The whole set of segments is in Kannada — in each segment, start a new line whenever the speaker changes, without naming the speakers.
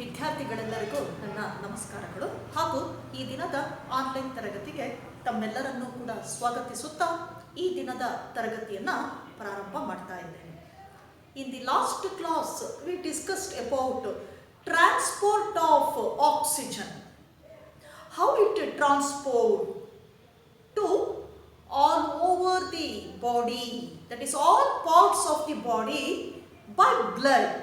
ವಿದ್ಯಾರ್ಥಿಗಳೆಲ್ಲರಿಗೂ ನನ್ನ ನಮಸ್ಕಾರಗಳು ಹಾಗೂ ಈ ದಿನದ ಆನ್ಲೈನ್ ತರಗತಿಗೆ ತಮ್ಮೆಲ್ಲರನ್ನೂ ಕೂಡ ಸ್ವಾಗತಿಸುತ್ತಾ ಈ ದಿನದ ತರಗತಿಯನ್ನು ಪ್ರಾರಂಭ ಮಾಡ್ತಾ ಇದ್ದೇನೆ. In the last class we discussed about transport of oxygen, how it transport to all over the body, that is all parts of the body by blood.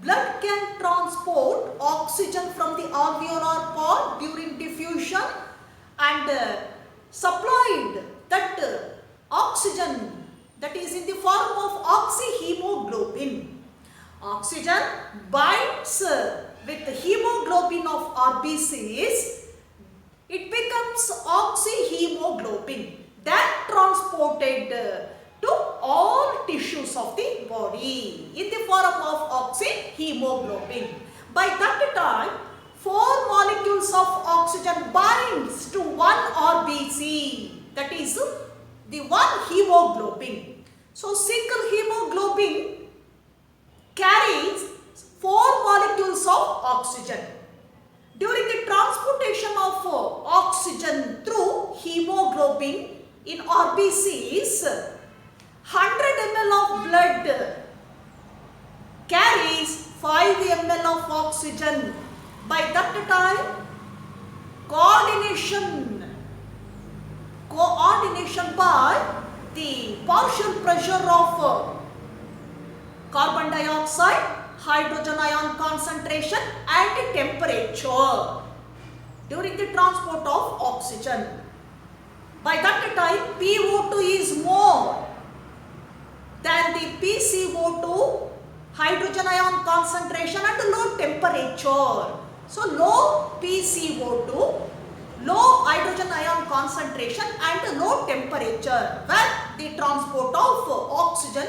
Blood can transport oxygen from the alveolar part during diffusion and supplied that oxygen that is in the form of oxyhemoglobin. Oxygen binds with the hemoglobin of RBCs. It becomes oxyhemoglobin that transported to all tissues of the body in the form of oxyhemoglobin. By that time, 4 molecules of oxygen binds to one RBC, that is the one hemoglobin. So single hemoglobin carries 4 molecules of oxygen. During the transportation of oxygen through hemoglobin in RBCs, 100 ml of blood carries 5 ml of oxygen. By that time, coordination by the partial pressure of carbon dioxide, hydrogen ion concentration and temperature during the transport of oxygen. By that time, PO2 is more than the PCO2, hydrogen ion concentration and low temperature. So low PCO2, low hydrogen ion concentration and low temperature when the transport of oxygen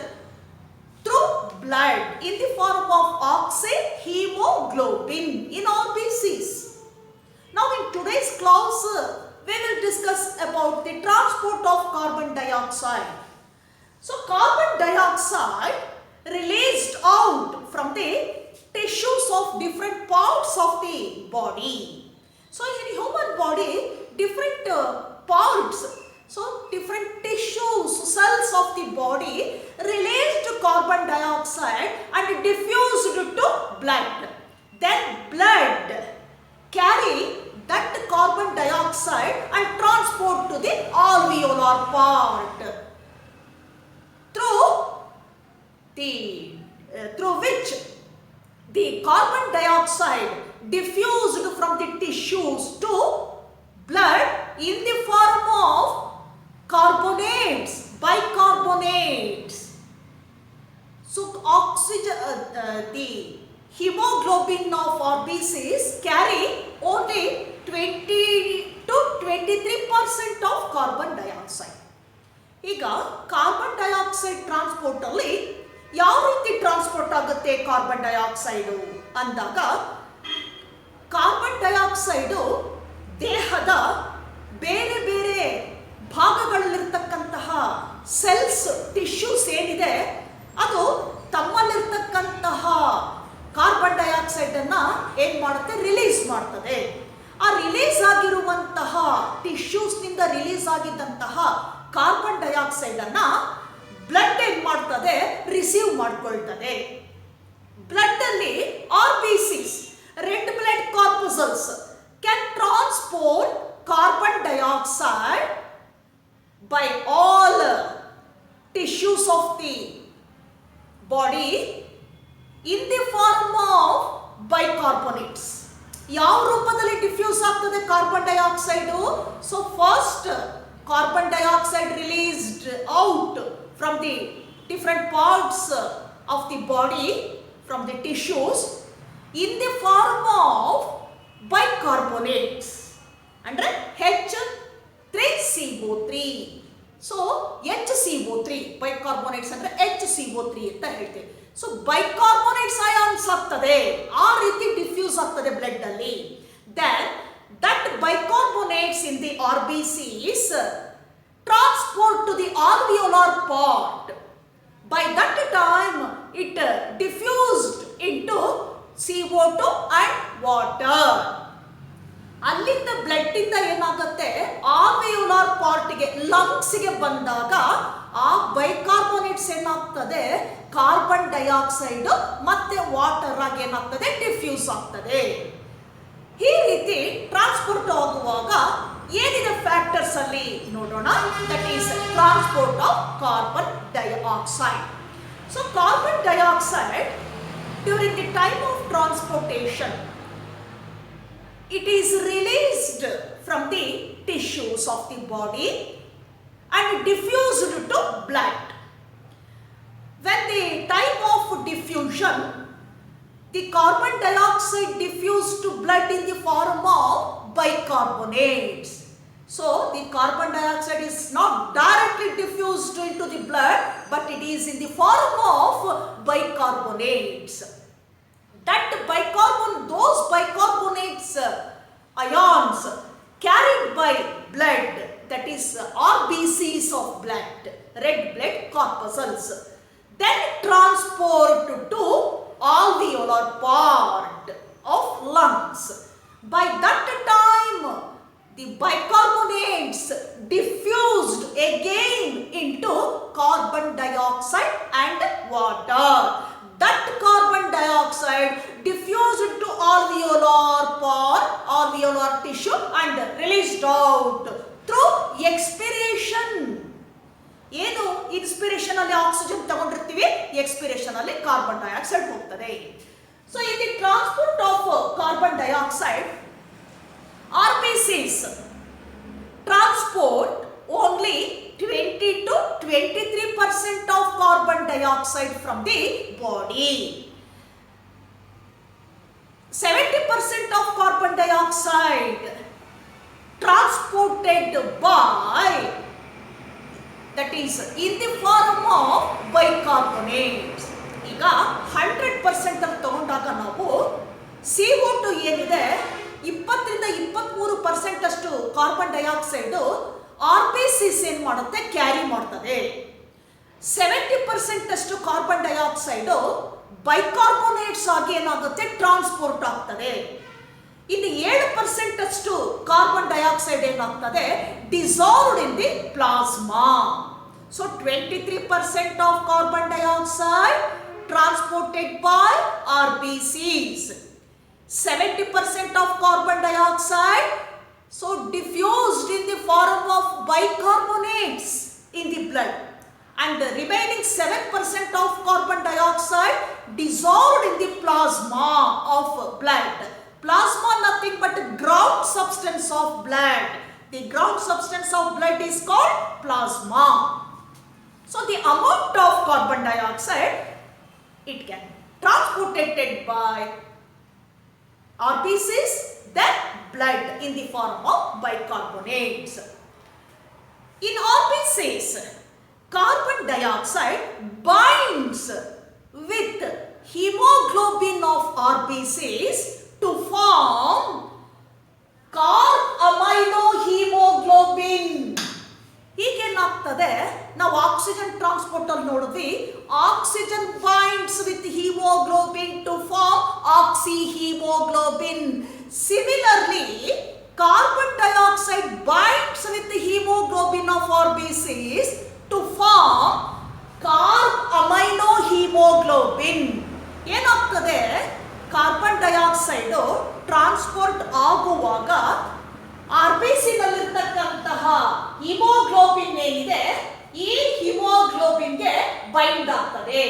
through blood in the form of oxyhemoglobin in RBCs. Now in today's class we will discuss about the transport of carbon dioxide. So carbon dioxide released out from the tissues of different parts of the body. So in human body, different parts, so different tissues, cells of the body released carbon dioxide and diffused to blood. Then blood carry that carbon dioxide and transport to the alveolar part, through which the carbon dioxide diffused from the tissues to blood in the form of carbonates, bicarbonates. So oxygen, the hemoglobin of RBCs carry only 20 to 23% of carbon dioxide. ಈಗ ಕಾರ್ಬನ್ ಡೈಆಕ್ಸೈಡ್ ಟ್ರಾನ್ಸ್ಪೋರ್ಟ್ ಅಲ್ಲಿ ಯಾವ ರೀತಿ ಟ್ರಾನ್ಸ್ಪೋರ್ಟ್ ಆಗುತ್ತೆ ಕಾರ್ಬನ್ ಡೈಆಕ್ಸೈಡ್ ಅಂದಾಗ, ಕಾರ್ಬನ್ ಡೈಆಕ್ಸೈಡು ದೇಹದ ಬೇರೆ ಬೇರೆ ಭಾಗಗಳಲ್ಲಿರ್ತಕ್ಕಂತಹ ಸೆಲ್ಸ್, ಟಿಶ್ಯೂಸ್ ಏನಿದೆ ಅದು ತಮ್ಮಲ್ಲಿರ್ತಕ್ಕಂತಹ ಕಾರ್ಬನ್ ಡೈಆಕ್ಸೈಡ್ ಅನ್ನ ಏನ್ ಮಾಡುತ್ತೆ, ರಿಲೀಸ್ ಮಾಡ್ತದೆ. ಆ ರಿಲೀಸ್ ಆಗಿರುವಂತಹ ಟಿಶ್ಯೂಸ್ ನಿಂದ ರಿಲೀಸ್ ಆಗಿದ್ದಂತಹ ಕಾರ್ಬನ್ ಡೈಆಕ್ಸೈಡ್ ಅನ್ನ ಬ್ಲಡ್ ಏನ್ ಮಾಡ್ತದೆ, ರಿಸೀವ್ ಮಾಡ್ಕೊಳ್ತದೆ. ಬ್ಲಡ್ ಅಲ್ಲಿ RBCs, red blood corpuscles can transport carbon dioxide by all tissues of the body in the form of bicarbonates. ಯಾವ ರೂಪದಲ್ಲಿ ಡಿಫ್ಯೂಸ್ ಆಗ್ತದೆ carbon dioxide? So first carbon dioxide released out from the different parts of the body, from the tissues, in the form of bicarbonates andre H3CO3. so HCO3 bicarbonates andre HCO3 anta ಹೇಳ್ತೇವೆ. so bicarbonates ions ಆಗ್ತದೆ, ಆ ರೀತಿ ಡಿಫ್ಯೂಸ್ ಆಗ್ತದೆ ಬ್ಲಡ್ ಅಲ್ಲಿ. then that bicarbonates in the RBCs transport to the alveolar part. By that time it diffused into CO2 and water. ಅಲ್ಲಿಂದ ಬ್ಲಡ್ ಇಂದ ಏನಾಗುತ್ತೆ ಆಲ್ವಿಯೋಲಾರ್ ಪಾರ್ಟ್ಗೆ ಲಂಗ್ಸ್ಗೆ ಬಂದಾಗ ಆ ಬೈಕಾರ್ಬೋನೇಟ್ಸ್ ಏನಾಗ್ತದೆ ಕಾರ್ಬನ್ ಡೈಆಕ್ಸೈಡ್ ಮತ್ತೆ ವಾಟರ್ ಆಗಿ ಏನಾಗ್ತದೆ ಡಿಫ್ಯೂಸ್ ಆಗ್ತದೆ. ಈ ರೀತಿ ಟ್ರಾನ್ಸ್ಪೋರ್ಟ್ ಆಗುವಾಗ ಏನಿದೆ ಫ್ಯಾಕ್ಟರ್ಸ್ ಅಲ್ಲಿ ನೋಡೋಣ. That is transport of carbon dioxide. So carbon dioxide during the time of transportation it is released from the tissues of the body and diffused to blood. When the time of diffusion, the carbon dioxide diffused to blood in the form of bicarbonates. So the carbon dioxide is not directly diffused into the blood, but it is in the form of bicarbonates. Those bicarbonates ions carried by blood, that is RBCs of blood, red blood corpuscles, then transport to alveolar part of lungs. By that time, the bicarbonates diffused again into carbon dioxide and water. That carbon dioxide diffused to alveolar tissue and released out through expiration. ಏನು ಇನ್ಸ್ಪಿರೇಷನ್ ಅಲ್ಲಿ ಆಕ್ಸಿಜನ್ ತಗೊಂಡಿರ್ತೀವಿ, ಎಕ್ಸ್ಪಿರೇಷನ್ ಅಲ್ಲಿ ಕಾರ್ಬನ್ ಡೈಆಕ್ಸೈಡ್ ಹೋಗ್ತದೆ. So in the transport of carbon dioxide RBCs transport only 20 to 23% of carbon dioxide from the body. 70% of carbon dioxide transported by, that is in the form of bicarbonates. ಈಗ 100% ಅಲ್ಲಿ ತಗೊಂಡಾಗ ನಾವು CO2 ಏನಿದೆ 20-23% ಅಷ್ಟು ಕಾರ್ಬನ್ ಡೈಆಕ್ಸೈಡ್ RBCs ಏನ್ ಮಾಡುತ್ತೆ ಕ್ಯಾರಿ ಮಾಡ್ತದೆ. 70% ಅಷ್ಟು ಕಾರ್ಬನ್ ಡೈಆಕ್ಸೈಡ್ ಬೈಕಾರ್ಬೋನೇಟ್ಸ್ ಆಗಿ ಏನಾಗುತ್ತೆ ಟ್ರಾನ್ಸ್ಪೋರ್ಟ್ ಆಗ್ತದೆ. ಇನ್ನು 7% ಅಷ್ಟು ಕಾರ್ಬನ್ ಡೈಆಕ್ಸೈಡ್ ಏನಾಗ್ತದೆ dissolved in the plasma. So 23% of carbon dioxide transported by RBCs, 70% of carbon dioxide so diffused in the form of bicarbonates in the blood, and the remaining 7% of carbon dioxide dissolved in the plasma of blood. Plasma nothing but ground substance of blood. The ground substance of blood is called plasma. So the amount of carbon dioxide it can transported by RBCs, then blood in the form of bicarbonates. In RBCs, carbon dioxide binds with hemoglobin of RBCs to form carb-aminohemoglobin. ಹೀಗೇನಾಗ್ತದೆ, ನಾವು ಆಕ್ಸಿಜನ್ ಟ್ರಾನ್ಸ್ಪೋರ್ಟ್ ಅಲ್ಲಿ ನೋಡಿದ್ವಿ, oxygen binds with haemoglobin to form oxyhaemoglobin. Similarly carbon dioxide binds with the hemoglobin of RBCs to form carb-aminohemoglobin. ಏನಾಗ್ತದೆ, ಕಾರ್ಬನ್ ಡೈಆಕ್ಸೈಡ್ ಟ್ರಾನ್ಸ್ಪೋರ್ಟ್ ಆಗುವಾಗ RBC ನಲ್ಲಿರ್ತಕ್ಕಂತಹ ಹಿಮೋಗ್ಲೋಬಿನ್ ಏನಿದೆ ಈ ಹಿಮೋಗ್ಲೋಬಿನ್ಗೆ ಬೈಂಡ್ ಆಗ್ತದೆ.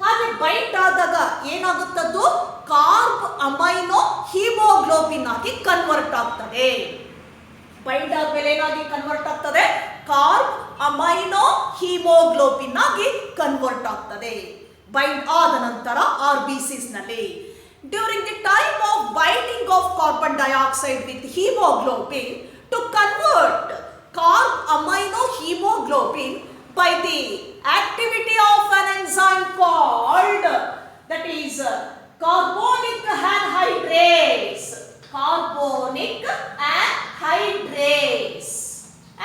ಹಾಗೆ ಬೈಂಡ್ ಆದಾಗ ಏನಾಗುತ್ತದ್ದು ಕಾರ್ಬ್ ಅಮೈನೋ ಹಿಮೋಗ್ಲೋಬಿನ್ ಆಗಿ ಕನ್ವರ್ಟ್ ಆಗ್ತದೆ. ಬೈಂಡ್ ಆದ್ಮೇಲೆ ಏನಾಗಿ ಕನ್ವರ್ಟ್ ಆಗ್ತದೆ, ಕಾರ್ಬ್ ಅಮೈನೋ ಹಿಮೋಗ್ಲೋಬಿನ್ ಆಗಿ ಕನ್ವರ್ಟ್ ಆಗ್ತದೆ ಬೈಂಡ್ ಆದ ನಂತರ RBCs ನಲ್ಲಿ. During the time of binding of carbon dioxide with hemoglobin, to convert carb-aminohemoglobin by the activity of an enzyme called, that is carbonic anhydrase. Carbonic anhydrase,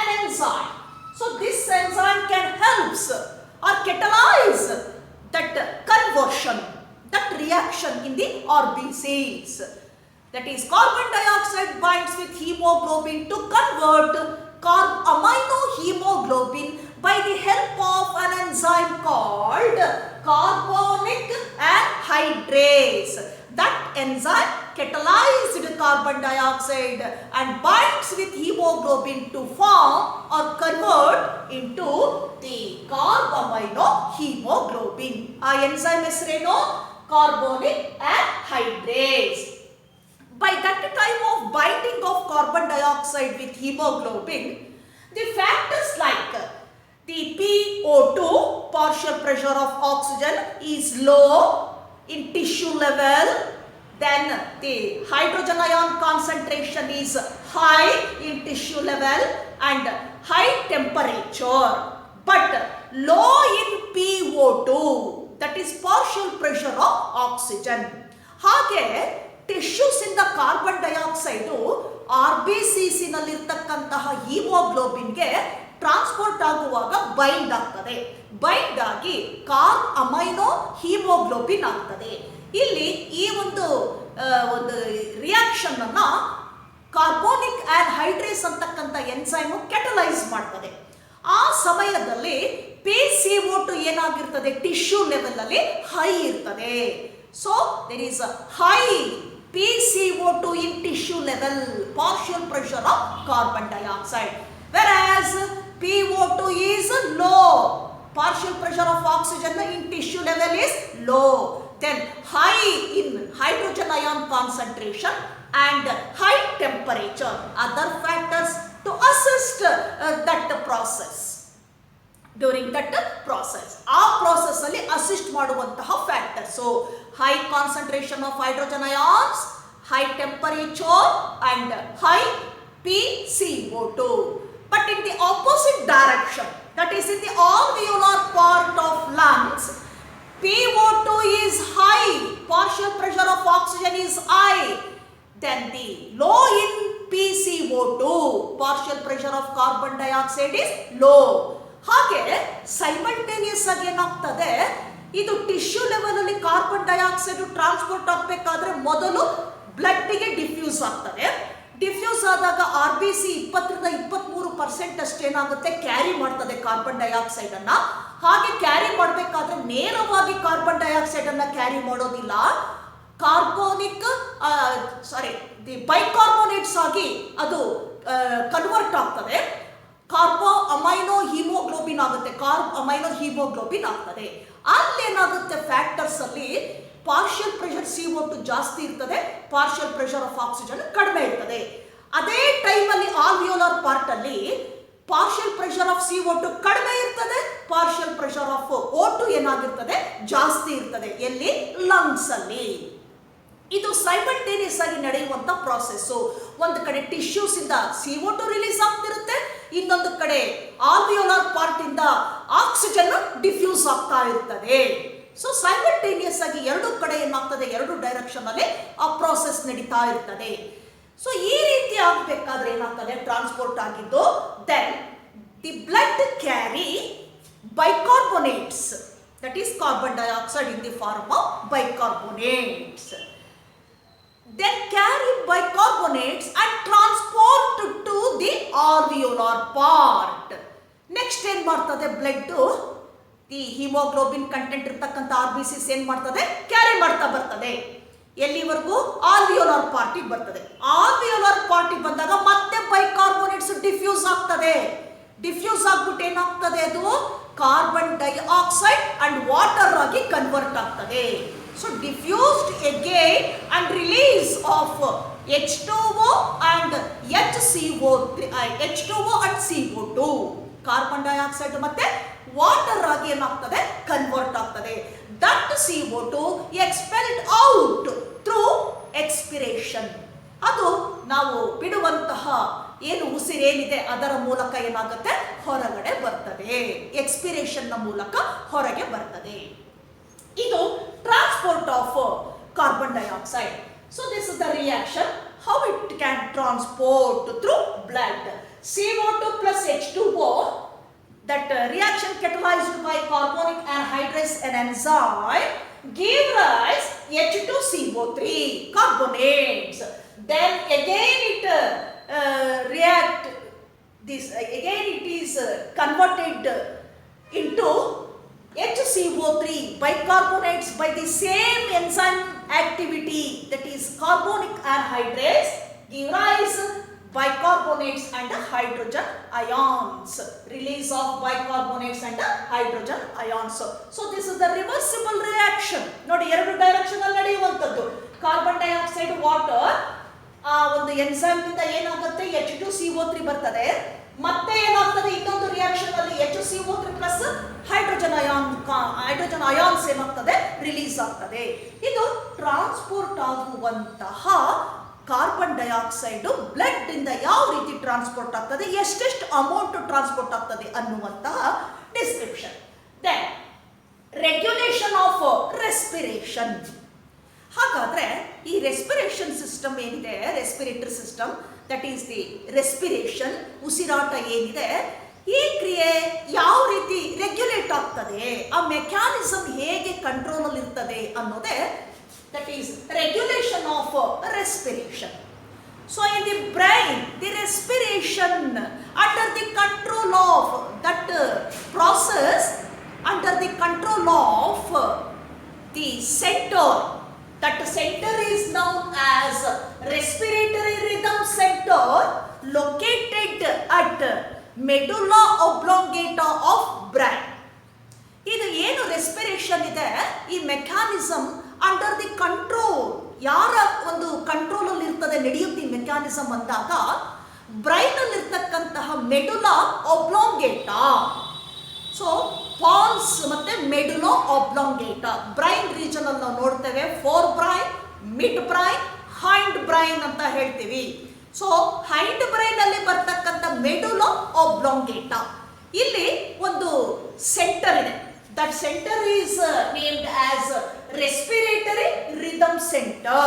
an enzyme. So this enzyme can help or catalyze that conversion, that reaction reaction in the RBCs. That is, carbon dioxide binds with hemoglobin to convert amino hemoglobin by the help of an enzyme called carbonic anhydrase. That enzyme catalyzed carbon dioxide and binds with hemoglobin to form or convert into the carbamino hemoglobin. ಆ enzyme ಹೆಸರೇನು? Carbonic anhydrase. By that time of binding of carbon dioxide with hemoglobin, the factors like the PO2, partial pressure of oxygen, is low in tissue level. Then the hydrogen ion concentration is high in tissue level and high temperature, but low in PO2, that is partial pressure of oxygen. ಹಾಗೆ ಟಿಶ್ಯೂಸ್ ಇಂದ ಕಾರ್ಬನ್ ಡೈಆಕ್ಸೈಡ್ RBCs ನಲ್ಲಿರ್ತಕ್ಕಂತಹ ಹಿಮೋಗ್ಲೋಬಿನ್ಗೆ ಟ್ರಾನ್ಸ್ಪೋರ್ಟ್ ಆಗುವಾಗ ಬೈಂಡ್ ಆಗ್ತದೆ. ಬೈಂಡ್ ಆಗಿ ಅಮೈನೋ ಹಿಮೋಗ್ಲೋಬಿನ್ ಆಗ್ತದೆ. ಇಲ್ಲಿ ಈ ಒಂದು ರಿಯಾಕ್ಷನ್ ಅನ್ನ ಕಾರ್ಬೋನಿಕ್ ಆನ್ಹೈಡ್ರೇಸ್ ಅಂತಕ್ಕಂಥ ಎನ್ಸೈಮ್ ಕೆಟಲೈಸ್ ಮಾಡ್ತದೆ. ಆ ಸಮಯದಲ್ಲಿ PCO2 ಏನಾಗಿರ್ತದೆ? ಟಿಶ್ಯೂ ಲೆವೆಲ್ ಅಲ್ಲಿ ಹೈ ಇರ್ತದೆ. So there is high PCO2 in tissue level, partial pressure of carbon dioxide, whereas PO2 is low, partial pressure of oxygen in tissue level is low. Then high in hydrogen ion concentration and high temperature, other factors to assist that process. During that process, ಆ process ಅಲ್ಲಿ ಅಸಿಸ್ಟ್ ಮಾಡುವಂತಹ factors. So high concentration of hydrogen ions, high temperature and high PCO2. But in the opposite direction, that is in the alveolar part of lungs, PO2 is high, partial pressure of oxygen is high, then the low in PCO2, partial pressure of carbon dioxide is low. ಹಾಗೆ ಸೈಮಲ್ಟೇನಿಯಸ್ ಆಗಿ ಏನಾಗ್ತದೆ, ಇದು ಟಿಶ್ಯೂ ಲೆವೆಲ್ ಅಲ್ಲಿ ಕಾರ್ಬನ್ ಡೈಆಕ್ಸೈಡ್ ಟ್ರಾನ್ಸ್ಪೋರ್ಟ್ ಆಗಬೇಕಾದ್ರೆ ಮೊದಲು ಬ್ಲಡ್ಗೆ ಡಿಫ್ಯೂಸ್ ಆಗ್ತದೆ. ಡಿಫ್ಯೂಸ್ ಆದಾಗ RBC 20-23% ಅಷ್ಟೇನಾಗುತ್ತೆ, ಕ್ಯಾರಿ ಮಾಡ್ತದೆ ಕಾರ್ಬನ್ ಡೈಆಕ್ಸೈಡ್ ಅನ್ನ. ಹಾಗೆ ಕ್ಯಾರಿ ಮಾಡಬೇಕಾದ್ರೆ ನೇರವಾಗಿ ಕಾರ್ಬನ್ ಡೈಆಕ್ಸೈಡ್ ಅನ್ನ ಕ್ಯಾರಿ ಮಾಡೋದಿಲ್ಲ, ದಿ ಬೈಕಾರ್ಬೋನೇಟ್ಸ್ ಆಗಿ ಅದು ಕನ್ವರ್ಟ್ ಆಗ್ತದೆ. ಅಮೈನೋ ಹಿಮೋಗ್ಲೋಬಿನ್ ಆಗುತ್ತೆ, ಅಮೈನೋ ಹಿಮೋಗ್ಲೋಬಿನ್ ಆಗ್ತದೆ. ಅಲ್ಲೇನಾಗುತ್ತೆ ಫ್ಯಾಕ್ಟರ್ಸ್ ಅಲ್ಲಿ ಪಾರ್ಷಿಯಲ್ ಪ್ರೆಷರ್ CO2 ಜಾಸ್ತಿ ಇರ್ತದೆ, ಪಾರ್ಷಿಯಲ್ ಪ್ರೆಷರ್ ಆಫ್ ಆಕ್ಸಿಜನ್ ಕಡಿಮೆ ಇರ್ತದೆ. ಅದೇ ಟೈಮಲ್ಲಿ ಆಲ್ವಿಯೋಲರ್ ಪಾರ್ಟ್ ಅಲ್ಲಿ ಪಾರ್ಷಿಯಲ್ ಪ್ರೆಷರ್ ಆಫ್ CO2 ಕಡಿಮೆ ಇರ್ತದೆ, ಪಾರ್ಷಿಯಲ್ ಪ್ರೆಷರ್ ಆಫ್ O2 ಏನಾಗಿರ್ತದೆ? ಜಾಸ್ತಿ ಇರ್ತದೆ. ಎಲ್ಲಿ? ಲಂಗ್ಸ್ ಅಲ್ಲಿ. ಇದು ಸೈಮಲ್ಟೇನಿಯಸ್ ಆಗಿ ನಡೆಯುವಂತ ಪ್ರಾಸೆಸ್. ಒಂದು ಕಡೆ ಟಿಶ್ಯೂಸ್ ಇಂದ CO2 ರಿಲೀಸ್ ಆಗ್ತಿರುತ್ತೆ, ಇನ್ನೊಂದು ಕಡೆ ಆಲ್ವಿಯೋಲರ್ ಪಾರ್ಟ್ ಇಂದ ಆಕ್ಸಿಜನ್ ಡಿಫ್ಯೂಸ್ ಆಗ್ತಾ ಇರ್ತದೆ. ಸೊ ಸೈಮಲ್ಟೇನಿಯಸ್ ಆಗಿ ಎರಡು ಕಡೆ ಏನಾಗ್ತದೆ? ಎರಡು ಡೈರೆಕ್ಷನ್ ಅಲ್ಲಿ ಆ ಪ್ರಾಸೆಸ್ ನಡೀತಾ ಇರ್ತದೆ. ಸೊ ಈ ರೀತಿ ಆಗಬೇಕಾದ್ರೆ ಏನಾಗ್ತದೆ? ಟ್ರಾನ್ಸ್ಪೋರ್ಟ್ ಆಗಿದ್ದು then the blood carry bicarbonates, that is carbon dioxide in the form of bicarbonates. Then carry bicarbonates and transport to the alveolar part. Next ಏನ್ ಮಾಡ್ತದೆ? ಬ್ಲಡ್ ದಿ ಹಿಮೋಗ್ಲೋಬಿನ್ ಕಂಟೆಂಟ್ ಇರ್ತಕ್ಕಂಥ RBCs ಏನ್ ಮಾಡ್ತದೆ? ಕ್ಯಾರಿ ಮಾಡ್ತಾ ಬರ್ತದೆ. ಎಲ್ಲಿವರೆಗೂ? ಆಲ್ವಿಯೋಲಾರ್ ಪಾರ್ಟಿಗೆ ಬರ್ತದೆ. ಆಲ್ವಿಯೋಲಾರ್ ಪಾರ್ಟಿಗೆ ಬಂದಾಗ ಮತ್ತೆ ಬೈಕಾರ್ಬೋನೇಟ್ಸ್ ಡಿಫ್ಯೂಸ್ ಆಗ್ತದೆ. ಡಿಫ್ಯೂಸ್ ಆಗ್ಬಿಟ್ಟು ಏನಾಗ್ತದೆ? ಅದು ಕಾರ್ಬನ್ ಡೈಆಕ್ಸೈಡ್ ಅಂಡ್ ವಾಟರ್ ಆಗಿ ಕನ್ವರ್ಟ್ ಆಗ್ತದೆ. So diffused again and release of H2O and H2O and CO2, carbon dioxide ಮತ್ತೆ ವಾಟರ್ ಆಗಿ ಏನಾಗ್ತದೆ? ಕನ್ವರ್ಟ್ ಆಗ್ತದೆ. That CO2 expelled out through expiration. ಅದು ನಾವು ಬಿಡುವಂತಹ ಏನು ಉಸಿರೇನಿದೆ ಅದರ ಮೂಲಕ ಏನಾಗುತ್ತೆ? ಹೊರಗಡೆ ಬರ್ತದೆ. ಎಕ್ಸ್ಪಿರೇಷನ್ ನ ಮೂಲಕ ಹೊರಗೆ ಬರ್ತದೆ. ಇದು transport of carbon dioxide. So this is the reaction, how it can transport through blood. CO2 plus H2O, that reaction catalyzed by carbonic anhydrase, an enzyme give rise H2CO3 carbonates. Then again it react this again it is converted into HCO3 bicarbonates by the same enzyme activity, that is carbonic anhydrase, give rise bicarbonates and hydrogen ions, release of bicarbonates and hydrogen ions. So this is the reversible reaction. ನೋಡಿ ಎರಡು ಡೈರೆಕ್ಷನ್ ಅಲ್ಲಿ ನಡೆಯುವಂತದ್ದು. ಕಾರ್ಬನ್ ಡೈಆಕ್ಸೈಡ್ ವಾಟರ್ ಆ ಒಂದು ಎನ್ಸೈಮ್ ನಿಂದ ಏನಾಗುತ್ತೆ H2CO3 ಬರ್ತದೆ, ಮತ್ತೆ ಏನಾಗ್ತದೆ ಇನ್ನೊಂದು ರಿಯಾಕ್ಷನ್ ಅಲ್ಲಿ HCO3 ಪ್ಲಸ್ ಹೈಡ್ರೋಜನ್ ಅಯಾನ್ಸ್ ಏನಾಗ್ತದೆ ರಿಲೀಸ್ ಆಗ್ತದೆ. ಇದು ಟ್ರಾನ್ಸ್ಪೋರ್ಟ್ ಆಗುವಂತಹ ಕಾರ್ಬನ್ ಡೈಆಕ್ಸೈಡ್ ಬ್ಲಡ್ ಇಂದ ಯಾವ ರೀತಿ ಟ್ರಾನ್ಸ್ಪೋರ್ಟ್ ಆಗ್ತದೆ, ಎಷ್ಟೆಷ್ಟು ಅಮೌಂಟ್ ಟ್ರಾನ್ಸ್ಪೋರ್ಟ್ ಆಗ್ತದೆ ಅನ್ನುವಂತಹ description. Then regulation of respiration. ಹಾಗಾದ್ರೆ ಈ ರೆಸ್ಪಿರೇಷನ್ ಸಿಸ್ಟಮ್ ಏನಿದೆ, respiratory system, that is the respiration, ಉಸಿರಾಟ ಏನಿದೆ, ಈ ಕ್ರಿಯೆ ಯಾವ ರೀತಿ ರೆಗ್ಯುಲೇಟ್ ಆಗ್ತದೆ, ಆ ಮೆಕ್ಯಾನಿಸಮ್ ಹೇಗೆ ಕಂಟ್ರೋಲ್ ಅಲ್ಲಿ ಇರ್ತದೆ ಅನ್ನೋದೇ that is regulation of respiration. So in the brain, the respiration under the control of that process, under the control of the center, that center is known as respiratory rhythm center, located at medulla oblongata of brain. ಇದು ಏನು ರೆಸ್ಪಿರೇಷನ್ ಇದೆ, ಈ ಮೆಕ್ಯಾನಿಸಮ್ ಅಂಡರ್ ದಿ ಕಂಟ್ರೋಲ್, ಯಾರ ಒಂದು ಕಂಟ್ರೋಲ್ ಅಲ್ಲಿ ಇರ್ತದೆ ನಡೆಯುತ್ತೆ ಈ ಮೆಕ್ಯಾನಿಸಮ್ ಅಂದಾಗ ಬ್ರೈನ್ ಅಲ್ಲಿ ಇರ್ತಕ್ಕಂತಹ ಮೆಡುಲಾ ಒಬ್ಲಾಂಗೇಟಾ. ಸೊ ಪಾಲ್ಸ್ ಮತ್ತೆ ಮೆಡುಲಾ ಒಬ್ಲಾಂಗೇಟಾ ಬ್ರೈನ್ ರೀಜನ್ ಅಲ್ಲಿ ನಾವು ನೋಡ್ತೇವೆ. Four brain, mid brain, hind brain ಅಂತ ಹೇಳ್ತೀವಿ. ಸೊ ಹೈಂಡ್ ಬ್ರೈನ್ ಅಲ್ಲಿ ಬರ್ತಕ್ಕಂಥ ಮೆಡುಲಾ ಒಬ್ಲಾಂಗೇಟಾ, ಇಲ್ಲಿ ಒಂದು ಸೆಂಟರ್ ಇದೆ. That center is named as respiratory rhythm center.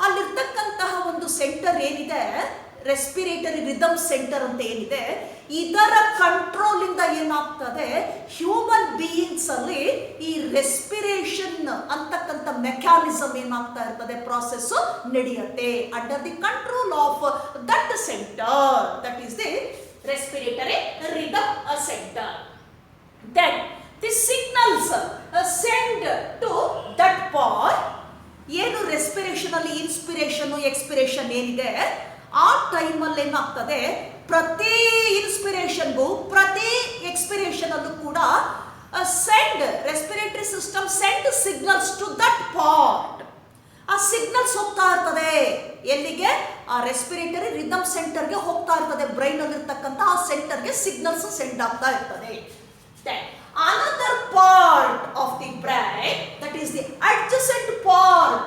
ಅಲ್ಲಿರ್ತಕ್ಕಂತಹ ಒಂದು ಸೆಂಟರ್ ಏನಿದೆ, ರೆಸ್ಪಿರೇಟರಿ ರಿದಮ್ ಸೆಂಟರ್ ಅಂತ ಏನಿದೆ, ಇದರ ಕಂಟ್ರೋಲ್ ಇಂದ ಏನಾಗ್ತದೆ ಹ್ಯೂಮನ್ ಬೀಯಿಂಗ್ಸ್ ಅಲ್ಲಿ ಈ ರೆಸ್ಪಿರೇಷನ್ ಅಂತಕ್ಕಂಥ ಮೆಕ್ಯಾನಿಸಮ್ ಏನಾಗ್ತಾ ಇರ್ತದೆ, ಪ್ರಾಸೆಸ್ ನಡೆಯುತ್ತೆ under the control of that centre, that is the respiratory rhythm center. Then the signals send to that part, ಏನು ರೆಸ್ಪಿರೇಷನ್ ಅಲ್ಲಿ ಇನ್ಸ್ಪಿರೇಷನ್ ಎಕ್ಸ್ಪಿರೇಷನ್ ಏನಿದೆ ಆ ಟೈಮಲ್ಲಿ ಏನಾಗ್ತದೆ, ಪ್ರತಿ ಇನ್ಸ್ಪಿರೇಷನ್ಗೂ ಪ್ರತಿ ಎಕ್ಸ್ಪಿರೇಷನ್ ಅಲ್ಲೂ ಕೂಡ send respiratory system send signals to that part. ಆ ಸಿಗ್ನಲ್ಸ್ ಹೋಗ್ತಾ ಇರ್ತದೆ ಎಲ್ಲಿಗೆ, ಆ ರೆಸ್ಪಿರೇಟರಿ ರಿದಮ್ ಸೆಂಟರ್ಗೆ ಹೋಗ್ತಾ ಇರ್ತದೆ. ಬ್ರೈನ್ ಅಲ್ಲಿ ಇರ್ತಕ್ಕಂಥ ಆ ಸೆಂಟರ್ಗೆ ಸಿಗ್ನಲ್ಸ್ ಸೆಂಡ್ ಆಗ್ತಾ ಇರ್ತದೆ. Another part of the brain, that is the adjacent part,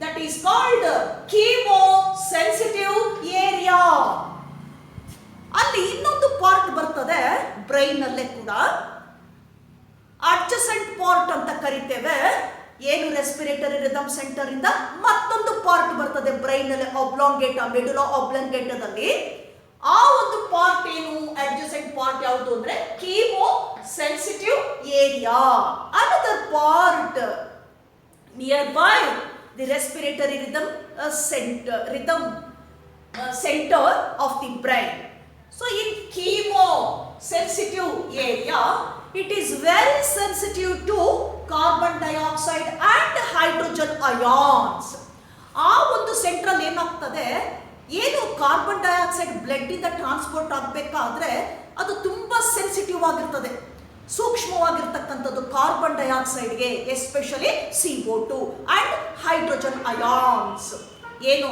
that is called chemosensitive area. ಅಲ್ಲಿ ಇನ್ನೊಂದು ಪಾರ್ಟ್ ಬರ್ತದೆ ಬ್ರೈನ್ ಅಲ್ಲೇ ಕೂಡ, ಅಡ್ಜಸೆಂಟ್ ಪಾರ್ಟ್ ಅಂತ ಕರಿತೇವೆ. ಏನು ರೆಸ್ಪಿರೇಟರಿ ರಿದಮ್ ಸೆಂಟರ್ ಇಂದ ಮತ್ತೊಂದು ಪಾರ್ಟ್ ಬರ್ತದೆ ಬ್ರೈನ್ ಅಲ್ಲಿ, ಒಬ್ಲಾಂಗೇಟಾ, ಮೆಡುಲಾ ಒಬ್ಲಾಂಗೇಟಾದಲ್ಲಿ. ಆ ಒಂದು ಪಾರ್ಟ್ ಏನು, ಅಡ್ಜಸೆಂಟ್ ಪಾರ್ಟ್ ಯಾವುದು ಅಂದ್ರೆ chemo sensitive area. Another part near by the respiratory center of the brain. So in chemosensitive area, it is very sensitive to carbon dioxide and hydrogen ions. ಆ ಒಂದು ಸೆಂಟ್ರಲ್ ಏನಾಗ್ತದೆ, ಏನು ಕಾರ್ಬನ್ ಡೈಆಕ್ಸೈಡ್ ಬ್ಲಡ್ ಇಂದ ಟ್ರಾನ್ಸ್ಪೋರ್ಟ್ ಆಗಬೇಕಾದ್ರೆ ಅದು ತುಂಬಾ ಸೆನ್ಸಿಟಿವ್ ಆಗಿರ್ತದೆ, ಸೂಕ್ಷ್ಮವಾಗಿರ್ತಕ್ಕಂಥದ್ದು ಕಾರ್ಬನ್ ಡೈಆಕ್ಸೈಡ್ಗೆ, especially CO2 and hydrogen ions. ಏನು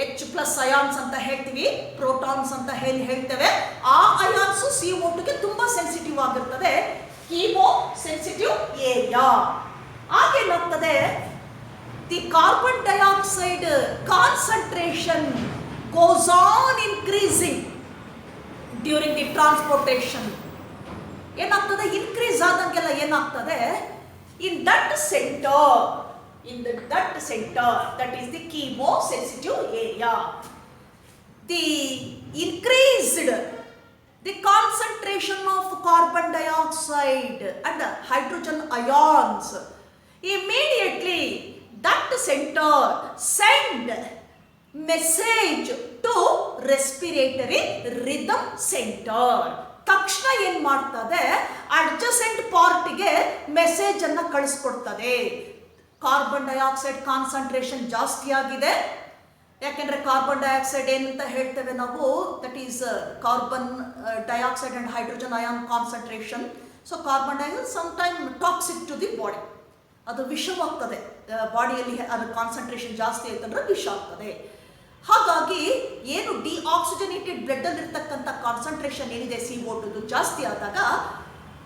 H+ ಅಯಾನ್ಸ್ ಅಂತ ಹೇಳ್ತೀವಿ, ಪ್ರೋಟಾನ್ಸ್ ಅಂತ ಹೇಳ್ತೇವೆ. ಆ ಅಯಾನ್ಸ್ CO2ಗೆ ತುಂಬಾ ಸೆನ್ಸಿಟಿವ್ ಆಗಿರ್ತದೆ, ಕೀಮೋ ಸೆನ್ಸಿಟಿವ್ ಏರಿಯಾ. ಆಗೇನಾಗ್ತದೆ, the carbon dioxide concentration goes on increasing during the transportation. ಏನಾಗ್ತದೆ, ಇನ್ಕ್ರೀಸ್ ಆದಂಗೆಲ್ಲ ಏನಾಗ್ತದೆ, in that center, that is the chemosensitive area, the increased the concentration of carbon dioxide and hydrogen ions immediately that center send message to respiratory rhythm center. ತಕ್ಷಣ ಏನ್ ಮಾಡ್ತದೆ, ಅಡ್ಜಸೆಂಟ್ ಪಾರ್ಟ್ಗೆ ಮೆಸೇಜ್ ಅನ್ನ ಕಳಿಸ್ಕೊಡ್ತದೆ. ಕಾರ್ಬನ್ ಡೈಆಕ್ಸೈಡ್ ಕಾನ್ಸಂಟ್ರೇಷನ್ ಜಾಸ್ತಿ ಆಗಿದೆ. ಯಾಕೆಂದ್ರೆ ಕಾರ್ಬನ್ ಡೈಆಕ್ಸೈಡ್ ಏನಂತ ಹೇಳ್ತೇವೆ ನಾವು, that is carbon dioxide and hydrogen ion concentration. So carbon dioxide some time toxic to the body, ಅದು ವಿಷವಾಗ್ತದೆ. ಬಾಡಿಯಲ್ಲಿ ಅದು ಕಾನ್ಸಂಟ್ರೇಷನ್ ಜಾಸ್ತಿ ಆಯ್ತಂದ್ರೆ ವಿಷ ಆಗ್ತದೆ. ಹಾಗಾಗಿ ಏನು ಡಿಆಕ್ಸಿಜನೇಟೆಡ್ ಬ್ಲಡ್ ಅಲ್ಲಿ ಇರ್ತಕ್ಕಂಥ ಕಾನ್ಸಂಟ್ರೇಷನ್ ಏನಿದೆ CO2 ಜಾಸ್ತಿ ಆದಾಗ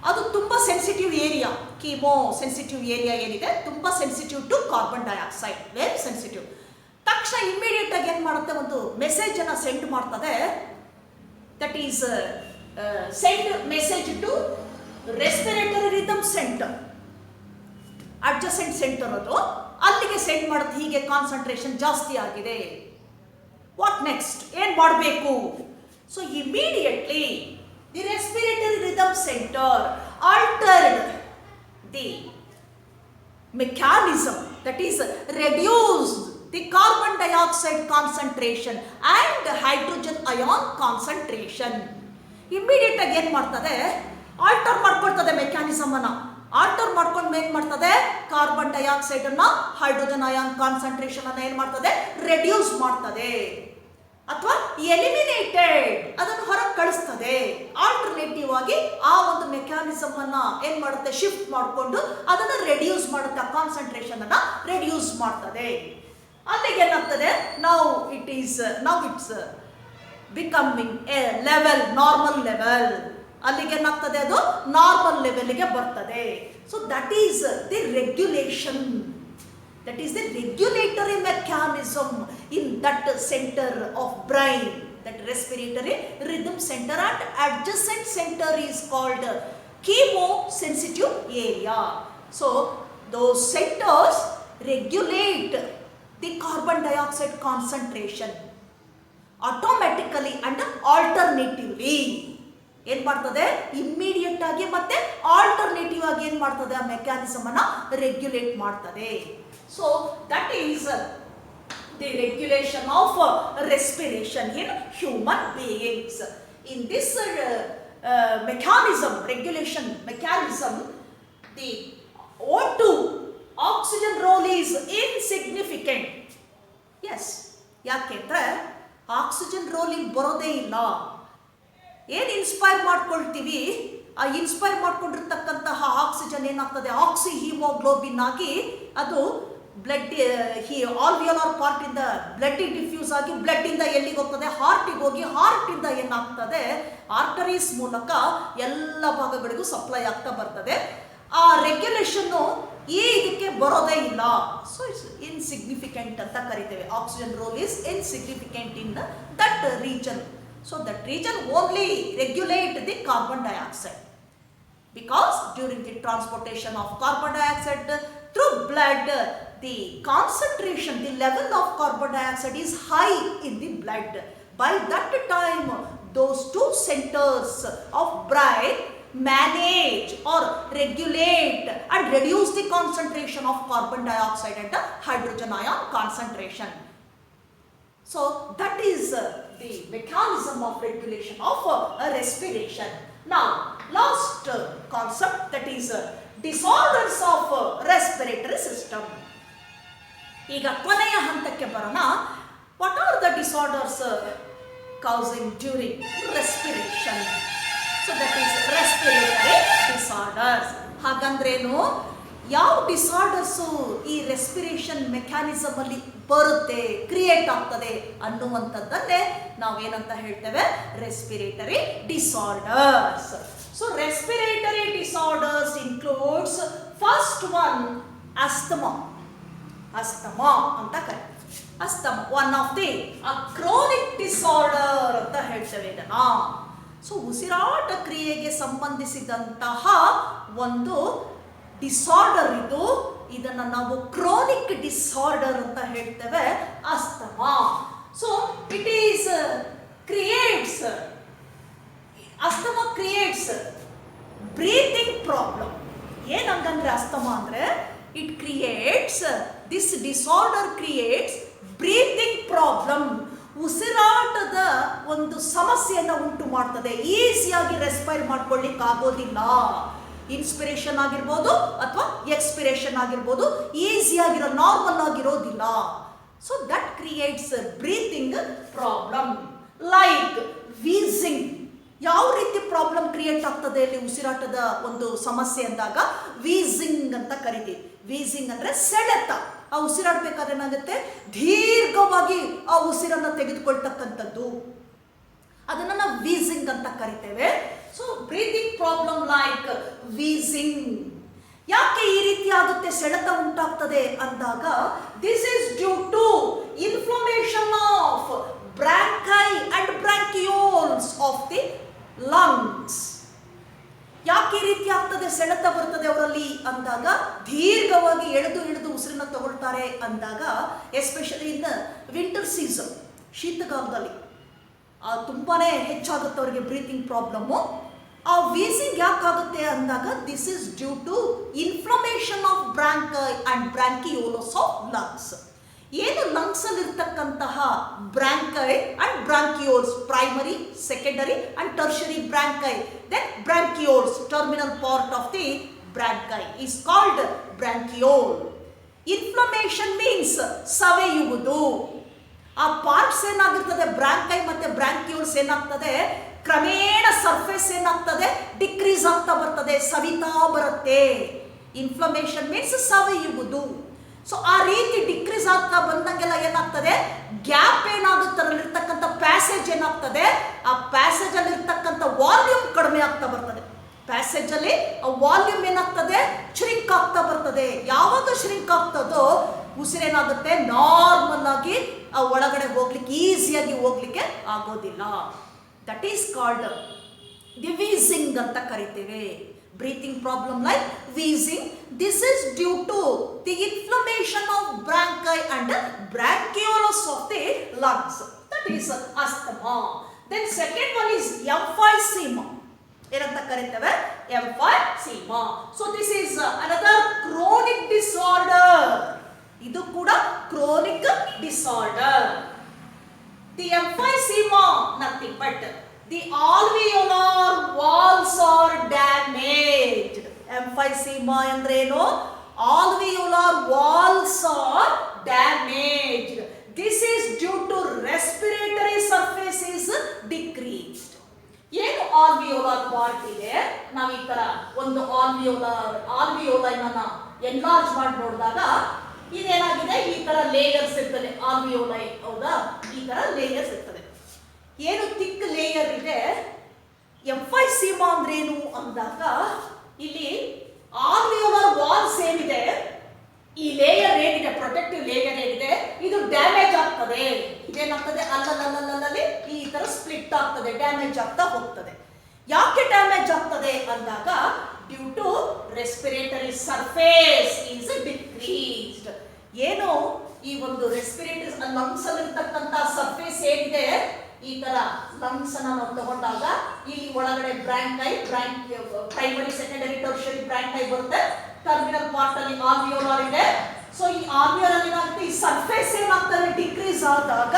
ಅದು ತುಂಬ sensitive area, chemo sensitive area ಏನಿದೆ ತುಂಬ sensitive to carbon dioxide, very sensitive. ತಕ್ಷಣ ಇಮ್ಮಿಡಿಯೇಟ್ ಆಗಿ ಏನು ಮಾಡುತ್ತೆ, ಒಂದು ಮೆಸೇಜ್ ಅನ್ನ ಸೆಂಡ್ ಮಾಡ್ತದೆ. That is send message to respiratory rhythm center, adjacent center ಅದು, ಅಲ್ಲಿಗೆ ಸೆಂಡ್ ಮಾಡುತ್ತೆ. ಹೀಗೆ ಕಾನ್ಸಂಟ್ರೇಷನ್ ಜಾಸ್ತಿ ಆಗಿದೆ. ವಾಟ್ ನೆಕ್ಸ್ಟ್, ಏನ್ ಮಾಡಬೇಕು? So immediately the respiratory rhythm centre altered the mechanism, that is reduced the carbon dioxide concentration and hydrogen ion concentration. Immediate ಆಗಿ ಏನ್ ಮಾಡ್ತದೆ, ಆಲ್ಟರ್ ಮಾಡ್ಕೊಳ್ತದೆ ಮೆಕ್ಯಾನಿಸಮ್ ಅನ್ನ. ಆಲ್ಟರ್ ಮಾಡ್ಕೊಂಡು ಏನ್ ಮಾಡ್ತದೆ, ಕಾರ್ಬನ್ ಡೈಆಕ್ಸೈಡ್ ಅನ್ನ ಹೈಡ್ರೋಜನ್ ಅಯಾನ್ ಕಾನ್ಸಂಟ್ರೇಷನ್ ಅನ್ನ ಏನ್ ಮಾಡ್ತದೆ, ರೆಡ್ಯೂಸ್ ಮಾಡ್ತದೆ ಅಥವಾ ಎಲಿಮಿನೇಟೆಡ್, ಅದನ್ನು ಹೊರಗೆ ಕಳಿಸ್ತದೆ. ಆಲ್ಟರ್ನೇಟಿವ್ ಆಗಿ ಆ ಒಂದು ಮೆಕ್ಯಾನಿಸಮ್ ಅನ್ನ ಏನ್ ಮಾಡುತ್ತೆ, ಶಿಫ್ಟ್ ಮಾಡಿಕೊಂಡು ಅದನ್ನ ರೆಡ್ಯೂಸ್ ಮಾಡುತ್ತೆ, ಕಾನ್ಸಂಟ್ರೇಷನ್ ಅನ್ನ ರೆಡ್ಯೂಸ್ ಮಾಡ್ತದೆ. ಅಲ್ಲಿಗೆ ಏನಾಗ್ತದೆ, ನಾವು it's becoming A level, normal level. ಅಲ್ಲಿಗೆ ಏನಾಗ್ತದೆ, ಅದು ನಾರ್ಮಲ್ ಲೆವೆಲ್ಗೆ ಬರ್ತದೆ. So that is the regulation, that is the regulatory mechanism in that center of brain, that respiratory rhythm center, and adjacent center is called chemosensitive area. So those centers regulate the carbon dioxide concentration automatically and alternatively. ಏನ್ ಮಾಡ್ತದೆ, ಇಮ್ಮಿಡಿಯೇಟ್ ಆಗಿ ಮತ್ತೆ ಆಲ್ಟರ್ನೇಟಿವ್ ಆಗಿ ಏನ್ ಮಾಡ್ತದೆ, ಆ ಮೆಕ್ಯಾನಿಸಮ್ ಅನ್ನ ರೆಗ್ಯುಲೇಟ್ ಮಾಡ್ತದೆ. So that is the regulation of respiration in human beings. In this mechanism, regulation mechanism, the O2 oxygen role is insignificant. Yes, ಯಾಕೆಂದ್ರೆ ಆಕ್ಸಿಜನ್ ರೋಲ್ ಇಲ್ಲಿ ಬರೋದೇ ಇಲ್ಲ. ಏನು ಇನ್ಸ್ಪೈರ್ ಮಾಡ್ಕೊಳ್ತೀವಿ, ಆ ಇನ್ಸ್ಪೈರ್ ಮಾಡ್ಕೊಂಡಿರ್ತಕ್ಕಂತಹ ಆಕ್ಸಿಜನ್ ಏನಾಗ್ತದೆ, ಆಕ್ಸಿ ಹಿಮೋಗ್ಲೋಬಿನ್ ಆಗಿ ಅದು ಬ್ಲಡ್ ಆಲ್ವಿಯೋಲಾರ್ ಪಾರ್ಟ್ ಇಂದ ಬ್ಲಡ್ ಡಿಫ್ಯೂಸ್ ಆಗಿ ಬ್ಲಡ್ ಇಂದ ಎಲ್ಲಿಗೆ ಹೋಗ್ತದೆ, ಹಾರ್ಟಿಗೆ ಹೋಗಿ ಹಾರ್ಟ್ ಇಂದ ಏನಾಗ್ತದೆ, ಆರ್ಟರೀಸ್ ಮೂಲಕ ಎಲ್ಲ ಭಾಗಗಳಿಗೂ ಸಪ್ಲೈ ಆಗ್ತಾ ಬರ್ತದೆ. ಆ ರೆಗ್ಯುಲೇಷನ್ ಇದಕ್ಕೆ ಬರೋದೇ ಇಲ್ಲ. ಸೊ ಇಟ್ಸ್ ಇನ್ಸಿಗ್ನಿಫಿಕೆಂಟ್ ಅಂತ ಕರಿತೇವೆ. Oxygen role is insignificant in that region. So that region only regulate the carbon dioxide, because during the transportation of carbon dioxide through blood, the concentration, the level of carbon dioxide is high in the blood. By that time, those two centers of brain manage or regulate and reduce the concentration of carbon dioxide and hydrogen ion concentration. So that is the mechanism of regulation of respiration. Now, last concept, that is disorders of respiratory system. ಈಗ ಕೊನೆಯ ಹಂತಕ್ಕೆ ಬರೋಣ. What are the disorders causing during respiration? So that is respiratory disorders. ಹಾಗಂದ್ರೇನು, ಯಾವ ಡಿಸಾರ್ಡರ್ಸು ಈ ರೆಸ್ಪಿರೇಷನ್ ಮೆಕ್ಯಾನಿಸಮ್ ಅಲ್ಲಿ ಬರುತ್ತೆ, ಕ್ರಿಯೇಟ್ ಆಗ್ತದೆ ಅನ್ನುವಂಥದ್ದನ್ನೇ ನಾವೇನಂತ ಹೇಳ್ತೇವೆ, respiratory disorders. So respiratory disorders includes first one asthma. Asthma ಅಂತ ಕರೀತೀವಿ. Asthma one of the chronic disorder ಅಂತ ಹೇಳ್ತೇವೆ ಇದನ್ನ. ಸೊ ಉಸಿರಾಟ ಕ್ರಿಯೆಗೆ ಸಂಬಂಧಿಸಿದಂತಹ ಒಂದು ಡಿಸಾರ್ಡರ್ ಇದು. ಇದನ್ನು ನಾವು ಕ್ರೋನಿಕ್ ಡಿಸಾರ್ಡರ್ ಅಂತ ಹೇಳ್ತೇವೆ, asthma. So it is creates, asthma creates breathing problem. ಏನಂಗಂದ್ರೆ ಅಸ್ತಮಾ ಅಂದ್ರೆ It creates, this disorder creates breathing problem. ಉಸಿರಾಟದ ಒಂದು ಸಮಸ್ಯೆಯನ್ನು ಉಂಟು ಮಾಡ್ತದೆ. ಈಸಿಯಾಗಿ ರೆಸ್ಪೈರ್ ಮಾಡ್ಕೊಳ್ಳಿಕ್ಕೆ ಆಗೋದಿಲ್ಲ. ಇನ್ಸ್ಪಿರೇಷನ್ ಆಗಿರ್ಬೋದು ಅಥವಾ ಎಕ್ಸ್ಪಿರೇಷನ್ ಆಗಿರ್ಬೋದು, ಈಸಿಯಾಗಿರೋ ನಾರ್ಮಲ್ ಆಗಿರೋದಿಲ್ಲ. So that creates breathing problem. Like wheezing. ಯಾವ ರೀತಿ ಪ್ರಾಬ್ಲಮ್ ಕ್ರಿಯೇಟ್ ಆಗ್ತದೆ ಇಲ್ಲಿ ಉಸಿರಾಟದ ಒಂದು ಸಮಸ್ಯೆ ಅಂದಾಗ ವೀಸಿಂಗ್ ಅಂತ ಕರಿತೀವಿ. ವೀಸಿಂಗ್ ಅಂದ್ರೆ ಸೆಳೆತ. ಆ ಉಸಿರಾಡಬೇಕಾದ್ರೆ ಏನಾಗುತ್ತೆ, ದೀರ್ಘವಾಗಿ ಆ ಉಸಿರನ್ನು ತೆಗೆದುಕೊಳ್ತಕ್ಕಂಥದ್ದು, ಅದನ್ನು ನಾವು ವೀಸಿಂಗ್ ಅಂತ ಕರಿತೇವೆ. So breathing problem like wheezing. ಯಾಕೆ ಈ ರೀತಿ ಆಗುತ್ತೆ, ಸೆಳೆತ ಉಂಟಾಗ್ತದೆ ಅಂದಾಗ, this is due to inflammation of bronchi and bronchioles of the lungs. ಯಾಕೆ ಈ ರೀತಿ ಆಗ್ತದೆ, ಸೆಳೆತ ಬರ್ತದೆ ಅವರಲ್ಲಿ ಅಂದಾಗ, ದೀರ್ಘವಾಗಿ ಎಳೆದು ಉಸಿರನ್ನ ತಗೊಳ್ತಾರೆ ಅಂದಾಗ, ಎಸ್ಪೆಷಲಿ ಇನ್ ವಿಂಟರ್ ಸೀಸನ್, ಶೀತಕಾಲದಲ್ಲಿ ತುಂಬಾನೇ ಹೆಚ್ಚಾಗುತ್ತೆ ಅವರಿಗೆ ಬ್ರೀತಿಂಗ್ ಪ್ರಾಬ್ಲಮ್ಮು. ಆ ವೀಸಿಂಗ್ ಯಾಕಾಗುತ್ತೆ ಅಂದಾಗ, this is due to inflammation of bronchi and bronchioles of lungs. ಏನು ಲಂಗ್ಸ್ ಅಲ್ಲಿ ಇರ್ತಕ್ಕಂತಹ bronchi and bronchioles, primary, secondary and tertiary bronchi, then bronchioles, terminal part of the bronchi is called bronchiole. Inflammation means ಸವೆಯುವುದು. ಆ ಪಾರ್ಟ್ಸ್ ಏನಾಗಿರ್ತದೆ, ಬ್ರಾಂಕೈ ಮತ್ತೆ ಬ್ರಾಂಕಿಯೋಲ್ಸ್ ಏನಾಗ್ತದೆ, ಕ್ರಮೇಣ ಸರ್ಫೇಸ್ ಏನಾಗ್ತದೆ, ಡಿಕ್ರೀಸ್ ಆಗ್ತಾ ಬರ್ತದೆ, ಸವಿತಾ ಬರುತ್ತೆ. Inflammation means ಸವೆಯುವುದು. ಸೊ ಆ ರೀತಿ ಡಿಕ್ರೀಸ್ ಆಗ್ತಾ ಬಂದಂಗೆಲ್ಲ ಏನಾಗ್ತದೆ, ಗ್ಯಾಪ್ ಏನಾಗುತ್ತೆ, ಅದರಲ್ಲಿರ್ತಕ್ಕಂಥ ಪ್ಯಾಸೇಜ್ ಏನಾಗ್ತದೆ, ಆ ಪ್ಯಾಸೇಜ್ ಅಲ್ಲಿ ಇರ್ತಕ್ಕಂಥ ವಾಲ್ಯೂಮ್ ಕಡಿಮೆ ಆಗ್ತಾ ಬರ್ತದೆ. ಪ್ಯಾಸೇಜ್ ಅಲ್ಲಿ ವಾಲ್ಯೂಮ್ ಏನಾಗ್ತದೆ, ಶ್ರಿಂಕ್ ಆಗ್ತಾ ಬರ್ತದೆ. ಯಾವಾಗ ಶ್ರಿಂಕ್ ಆಗ್ತದೋ ಉಸಿರೇನಾಗುತ್ತೆ, ನಾರ್ಮಲ್ ಆಗಿ ಆ ಒಳಗಡೆ ಹೋಗ್ಲಿಕ್ಕೆ, ಈಸಿಯಾಗಿ ಹೋಗ್ಲಿಕ್ಕೆ ಆಗೋದಿಲ್ಲ. That is called the wheezing ಅಂತ ಕರಿತೇವೆ. Breathing problem like wheezing. This is due to the inflammation of bronchi and bronchioles of the lungs. That is asthma. Then second one is emphysema. ಏನಂತ ಕರೀತೇವೆ, emphysema. So this is another chronic disorder. ಇದು ಕೂಡ chronic disorder. The emphysema nothing but the alveolar walls are damaged. Emphysema ಅಂದ್ರೇನು, alveolar walls are damaged. This is due to respiratory surface is decreased. ಏನು alveolar part ಇದೆ, ನಾವು ಈ ತರ ಒಂದು ಆಲ್ವಿಯೋಲೈನ ಎನ್ಲಾರ್ಜ್ ಮಾಡಿ ನೋಡಿದಾಗ ಇದೇನಾಗಿದೆ, ಈ ತರ ಲೇಯರ್ಸ್ ಇರ್ತದೆ ಆಲ್ವಿಯೋಲೈ. ಹೌದಾ, ಈ ತರ ಲೇಯರ್ಸ್ ಇರ್ತದೆ. ಏನು ಥಿಕ್ ಲೇಯರ್ ಇದೆ. ಎಂಫೈಸೀಮಾ ಅಂದ್ರೇನು ಅಂದಾಗ, ಇಲ್ಲಿ ಆಲ್ವಿಯೋಲರ್ ವಾಲ್ಸ್ ಏನಿದೆ, ಈ ಲೇಯರ್ ಏನಿದೆ, ಪ್ರೊಟೆಕ್ಟಿವ್ ಲೇಯರ್ ಏನಿದೆ, ಇದು ಡ್ಯಾಮೇಜ್ ಆಗ್ತದೆ. ಇದೇನಾಗ್ತದೆ, ಅಲ್ಲಲ್ಲಿ ಈ ತರ ಸ್ಪ್ಲಿಟ್ ಆಗ್ತದೆ, ಡ್ಯಾಮೇಜ್ ಆಗ್ತಾ ಹೋಗ್ತದೆ. ಯಾಕೆ ಡ್ಯಾಮೇಜ್ ಆಗ್ತದೆ ಅಂದಾಗ, due to respiratory surface is decreased. ಏನು ಈ ಒಂದು ರೆಸ್ಪಿರೇಟರಿ ಲಂಗ್ಸ್ ಅಲ್ಲಿ ಇರ್ತಕ್ಕಂಥ ಸರ್ಫೇಸ್ ಏನಿದೆ, ಈ ತರ ಲಂಗ್ಸ್ ಅನ್ನ ನಾವು ತಗೊಂಡಾಗ ಇಲ್ಲಿ ಒಳಗಡೆ bronchi, primary, secondary, tertiary bronchi ಬರುತ್ತೆ. ಟರ್ಮಿನಲ್ ಪಾರ್ಟ್ ಅಲ್ಲಿ ಆಲ್ವಿಯೋಲಾರ್ ಇದೆ. ಸೊ ಈ ಆಲ್ವಿಯೋಲಾರ್ ಏನಾಗುತ್ತೆ, ಈ ಸರ್ಫೇಸ್ ಏನಾಗ್ತದೆ, ಡಿಕ್ರೀಸ್ ಆದಾಗ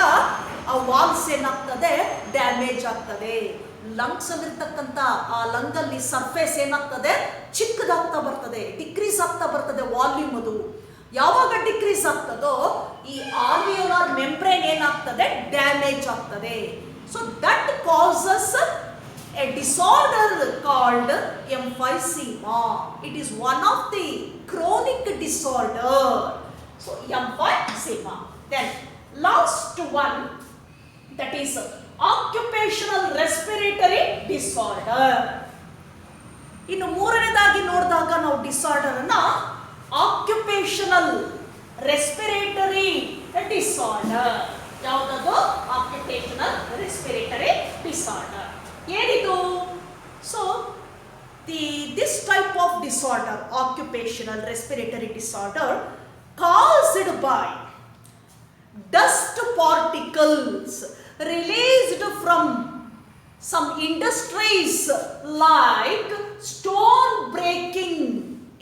ಆ ವಾಲ್ಸ್ ಏನಾಗ್ತದೆ, ಡ್ಯಾಮೇಜ್ ಆಗ್ತದೆ. ಲಂಗ್ಸ್ ಅಲ್ಲಿ ಇರ್ತಕ್ಕಂಥ ಆ ಲಂಗ್ ಅಲ್ಲಿ ಸರ್ಫೇಸ್ ಏನಾಗ್ತದೆ, ಚಿಕ್ಕದಾಗ್ತಾ ಬರ್ತದೆ, ಡಿಕ್ರೀಸ್ ಆಗ್ತಾ ಬರ್ತದೆ ವಾಲ್ಯೂಮ್. ಅದು ಯಾವಾಗ ಡಿಕ್ರೀಸ್ ಆಗ್ತದೋ ಈ ಆಲ್ವಿಯೋಲಾರ್ ಮೆಂಬ್ರೇನ್ ಏನಾಗ್ತದೆ, ಡ್ಯಾಮೇಜ್ ಆಗ್ತದೆ. So that causes a disorder called emphysema. It is one of the chronic disorder. So emphysema. Then last one, that is occupational respiratory disorder. ಇನ್ನು ಮೂರನೇದಾಗಿ ನೋಡಿದಾಗ ನಾವು ಡಿಸಾರ್ಡರ್ ಅನ್ನ ಆಕ್ಯುಪೇಷನಲ್ ರೆಸ್ಪಿರೇಟರಿ ಡಿಸಾರ್ಡರ್. ಯಾವುದದು, ಆಕ್ಯುಪೇಷನಲ್ ರೆಸ್ಪಿರೇಟರಿ ಡಿಸಾರ್ಡರ್. ಏನಿದು? So this type of disorder, occupational respiratory disorder, caused by dust particles released from some industries like stone breaking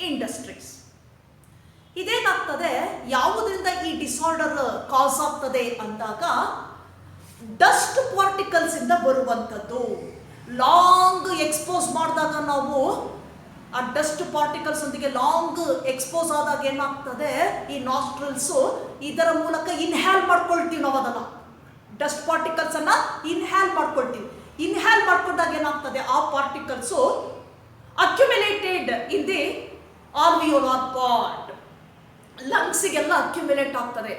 industries. ಇದೇನಾಗ್ತದೆ, ಯಾವುದರಿಂದ ಈ ಡಿಸಾರ್ಡರ್ ಕಾಸ್ ಆಗ್ತದೆ ಅಂದಾಗ ಡಸ್ಟ್ ಪಾರ್ಟಿಕಲ್ಸ್ ಇಂದ ಬರುವಂಥದ್ದು. ಲಾಂಗ್ ಎಕ್ಸ್ಪೋಸ್ ಮಾಡಿದಾಗ ನಾವು ಆ ಡಸ್ಟ್ ಪಾರ್ಟಿಕಲ್ಸ್ ಒಂದಿಗೆ ಲಾಂಗ್ ಎಕ್ಸ್ಪೋಸ್ ಆದಾಗ ಏನಾಗ್ತದೆ, ಈ ನಾಸ್ಟ್ರಲ್ಸು ಇದರ ಮೂಲಕ ಇನ್ಹ್ಯಾಲ್ ಮಾಡ್ಕೊಳ್ತೀವಿ ನಾವು. ಅದನ್ನು ಡಸ್ಟ್ ಪಾರ್ಟಿಕಲ್ಸ್ ಅನ್ನ ಇನ್ಹ್ಯಾಲ್ ಮಾಡ್ಕೊಳ್ತೀವಿ. ಇನ್ಹ್ಯಾಲ್ ಮಾಡ್ಕೊಂಡಾಗ ಏನಾಗ್ತದೆ, ಆ particles accumulated in the alveolar part, ಲಂಗ್ಸಿಗೆಲ್ಲ ಅಕ್ಯುಮಿಲೇಟ್ ಆಗ್ತದೆ.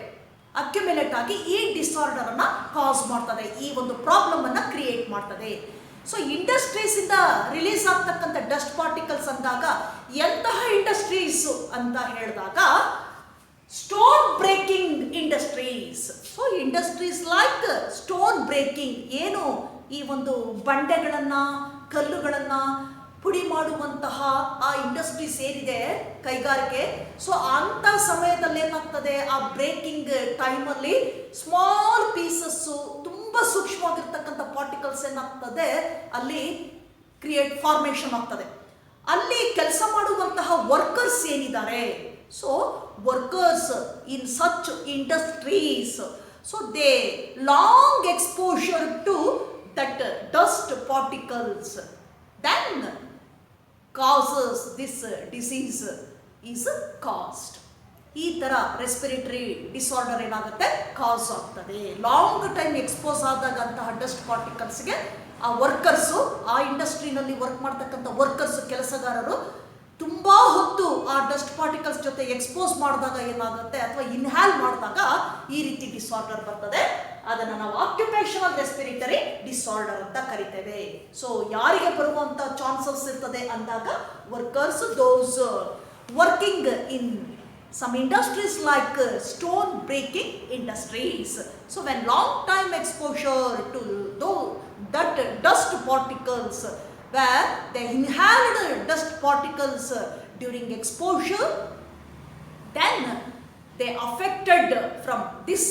ಅಕ್ಯುಮಿಲೇಟ್ ಆಗಿ ಈ ಡಿಸಾರ್ಡರ್ ಅನ್ನ ಕಾಸ್ ಮಾಡ್ತದೆ, ಈ ಒಂದು ಪ್ರಾಬ್ಲಮ್ ಅನ್ನ ಕ್ರಿಯೇಟ್ ಮಾಡ್ತದೆ. ಸೊ ಇಂಡಸ್ಟ್ರೀಸ್ ಇಂದ ರಿಲೀಸ್ ಆಗ್ತಕ್ಕಂಥ ಡಸ್ಟ್ ಪಾರ್ಟಿಕಲ್ಸ್ ಅಂದಾಗ ಎಂತಹ ಇಂಡಸ್ಟ್ರೀಸ್ ಅಂತ ಹೇಳಿದಾಗ stone breaking industries. So industries like stone breaking, ಏನು ಈ ಒಂದು ಬಂಡೆಗಳನ್ನ ಕಲ್ಲುಗಳನ್ನ ಪುಡಿ ಮಾಡುವಂತಹ ಆ ಇಂಡಸ್ಟ್ರೀಸ್ ಏನಿದೆ, ಕೈಗಾರಿಕೆ. ಸೊ ಅಂತ ಸಮಯದಲ್ಲಿ ಏನಾಗ್ತದೆ, ಆ ಬ್ರೇಕಿಂಗ್ ಟೈಮಲ್ಲಿ ಸ್ಮಾಲ್ ಪೀಸಸ್ಸು, ತುಂಬ ಸೂಕ್ಷ್ಮವಾಗಿರ್ತಕ್ಕಂಥ ಪಾರ್ಟಿಕಲ್ಸ್ ಏನಾಗ್ತದೆ ಅಲ್ಲಿ ಫಾರ್ಮೇಷನ್ ಆಗ್ತದೆ. ಅಲ್ಲಿ ಕೆಲಸ ಮಾಡುವಂತಹ ವರ್ಕರ್ಸ್ ಏನಿದ್ದಾರೆ, so workers in such industries, so they long exposure to that dust particles then causes this disease is caused. ಈ ಥರ ರೆಸ್ಪಿರೇಟರಿ ಡಿಸಾರ್ಡರ್ ಏನಾಗುತ್ತೆ, ಕಾಸ್ ಆಗ್ತದೆ. ಲಾಂಗ್ ಟೈಮ್ ಎಕ್ಸ್ಪೋಸ್ ಆದಾಗ ಅಂತಹ ಡಸ್ಟ್ ಪಾರ್ಟಿಕಲ್ಸ್ಗೆ ಆ ವರ್ಕರ್ಸು, ಆ ಇಂಡಸ್ಟ್ರಿನಲ್ಲಿ ವರ್ಕ್ ಮಾಡ್ತಕ್ಕಂಥ ವರ್ಕರ್ಸು, ಕೆಲಸಗಾರರು ತುಂಬ ಹೊತ್ತು ಆ ಡಸ್ಟ್ ಪಾರ್ಟಿಕಲ್ಸ್ ಜೊತೆ ಎಕ್ಸ್ಪೋಸ್ ಮಾಡಿದಾಗ ಏನಾಗುತ್ತೆ, ಅಥವಾ ಇನ್ಹ್ಯಾಲ್ ಮಾಡಿದಾಗ ಈ ರೀತಿ ಡಿಸಾರ್ಡರ್ ಬರ್ತದೆ. ಅದನ್ನು ನಾವು ಆಕ್ಯುಪೇಷನಲ್ ರೆಸ್ಪಿರೇಟರಿ ಡಿಸಾರ್ಡರ್ ಅಂತ ಕರಿತೇವೆ. ಸೊ ಯಾರಿಗೆ ಬರುವಂಥ ಚಾನ್ಸಸ್ ಇರ್ತದೆ ಅಂದಾಗ workers, those working in some industries like stone breaking industries. So when long time exposure to that dust particles, where they inhaled dust particles during exposure, then they affected from this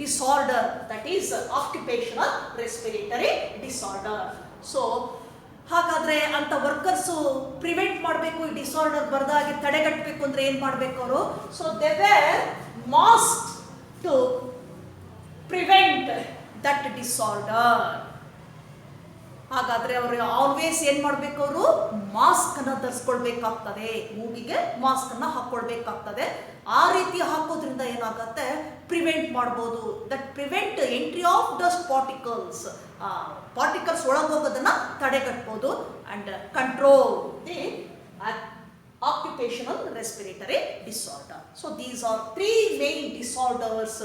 disorder, that is occupational respiratory disorder. So ಹಾಗಾದರೆ ಅಂಥ ವರ್ಕರ್ಸು ಪ್ರಿವೆಂಟ್ ಮಾಡಬೇಕು, ಈ ಡಿಸಾರ್ಡರ್ ಬರದಾಗೆ ತಡೆಗಟ್ಟಬೇಕು ಅಂದರೆ ಏನು ಮಾಡಬೇಕು ಅವರು? So they wear mask to prevent that disorder. ಹಾಗಾದರೆ ಅವರು ಆಲ್ವೇಸ್ ಏನು ಮಾಡಬೇಕು, ಅವರು ಮಾಸ್ಕನ್ನು ಧರಿಸ್ಕೊಳ್ಬೇಕಾಗ್ತದೆ, ಮೂಗಿಗೆ ಮಾಸ್ಕನ್ನು ಹಾಕ್ಕೊಳ್ಬೇಕಾಗ್ತದೆ. ಆ ರೀತಿ ಹಾಕೋದ್ರಿಂದ ಏನಾಗುತ್ತೆ, ಪ್ರಿವೆಂಟ್ ಮಾಡ್ಬೋದು. That prevent entry of dust particles, particles ಒಳಗೆ ಹೋಗೋದನ್ನು ತಡೆಗಟ್ಬೋದು. And control the occupational respiratory disorder. So these are three main disorders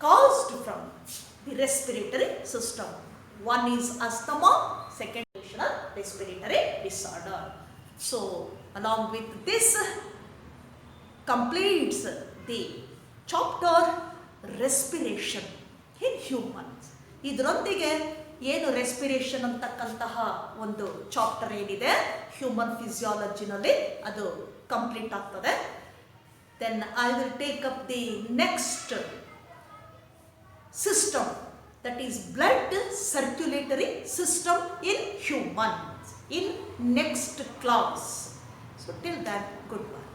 caused from the respiratory system. One is asthma, second occupational respiratory disorder. So along with this completes the chapter respiration in humans. ಇದರೊಂದಿಗೆ ಏನು ರೆಸ್ಪಿರೇಷನ್ ಅಂತಕ್ಕಂತಹ ಒಂದು ಚಾಪ್ಟರ್ ಏನಿದೆ ಹ್ಯೂಮನ್ ಫಿಸಿಯಾಲಜಿನಲ್ಲಿ ಅದು ಕಂಪ್ಲೀಟ್ ಆಗ್ತದೆ. Then I will take up the next system, that is blood circulatory system in humans, in next class. So till then, goodbye.